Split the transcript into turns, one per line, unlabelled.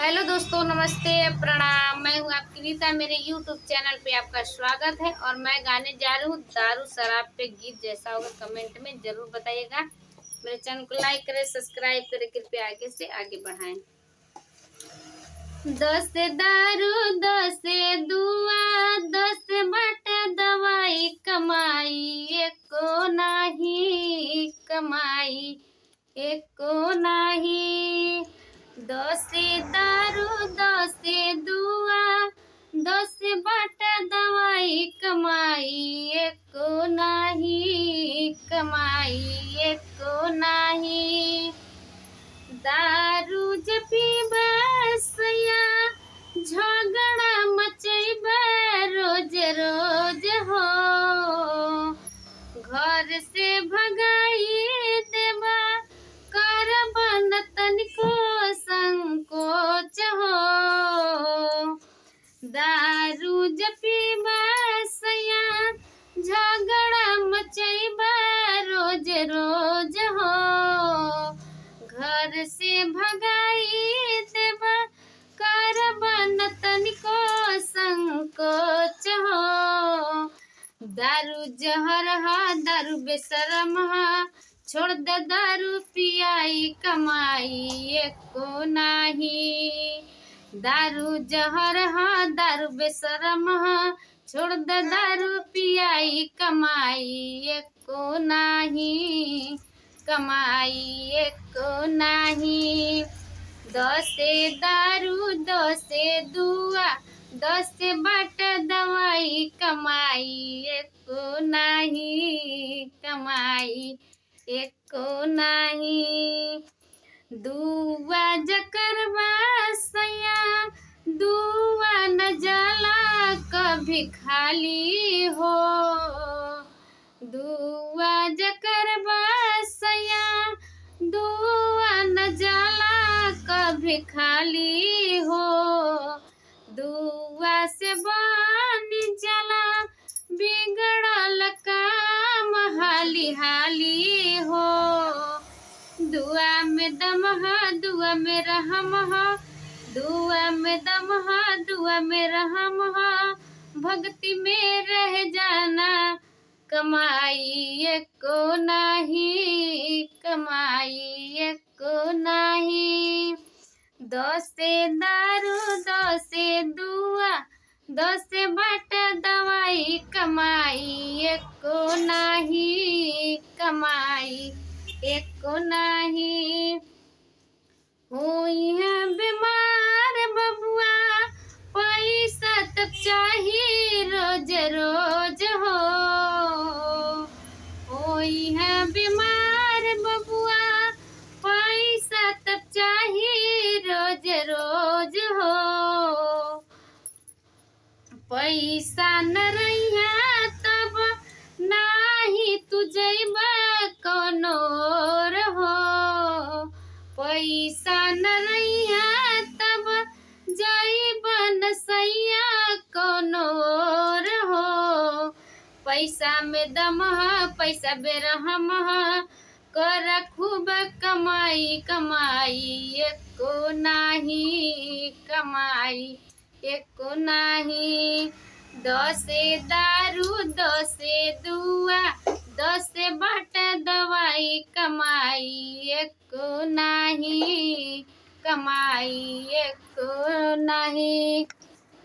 Hello दोस्तों, नमस्ते, प्रणाम। मैं हूँ आपकी रीता। मेरे यूट्यूब चैनल पे आपका स्वागत है और मैं गाने जा रही हूँ दारू शराब पे गीत। जैसा होगा कमेंट में जरूर बताइएगा। मेरे चैनल को लाइक करें, सब्सक्राइब करें, कृपया आगे से आगे बढ़ाएं। 10 दारू 10 दुआ 10 बट दवाई कमाई एको नाही कमाई एको नाही। 10 दारू 10 दुआ 10 बट दवाई कमाई एको नाही कमाई एको नाही। दारू जब पीबा सैया झगड़ा मचैबा रोज रोज हो। घर से भगाई देबा करबा न तनिको संकोच हो। दारू जब पीबा सैया झगड़ा मचैबा रोज रोज हो। घर से भगाई देबा करबा न तनिको संकोच हो। दारू जहर हा दारू बेशरम हा छोड़ दे दारू पियाई कमाई एको नाही। दारू जहर हा दारू बेशरम हा छोड़ दे दारू पियाई कमाई एको नाही कमाई एको नाही। 10 दारू 10 दुआ 10 बट दवाई कमाई एको नाही कमाई एको नाही। दुआ जकरबा सैया दुआ न जाला कभी खाली हो। दुआ जकरबा सैया दुआ न जाला कभी खाली हो। दुआ से बन जाला बिगड़ल काम हाली हाली हो। दुआ में दम हा दुआ में रहम हा दुआ में दम हा दुआ में रहम हा। भक्ति में रह जाना कमाई एको नाही कमाई एको नाही। 10 दारू 10 दुआ 10 बट दवाई कमाई एको नाही कमाई एको नाही। होई है बीमार बबुआ पैसा तब चाहिए रोज रोज हो। होई है बीमार बबुआ पैसा तब चाहिए रोज रोज हो। पैसा न रहिया तब नाही तू जइबा कोनो और हो। पैसा न रहिया तब जइबा न सैया कोनो और हो। पैसा में दम हा पैसा बेरहम हा कर खूब कमाई कमाई एको नाही कमाई एको नाही। 10 दारू 10 दुआ 10 बट दवाई कमाई एको नाही कमाई एको नाही।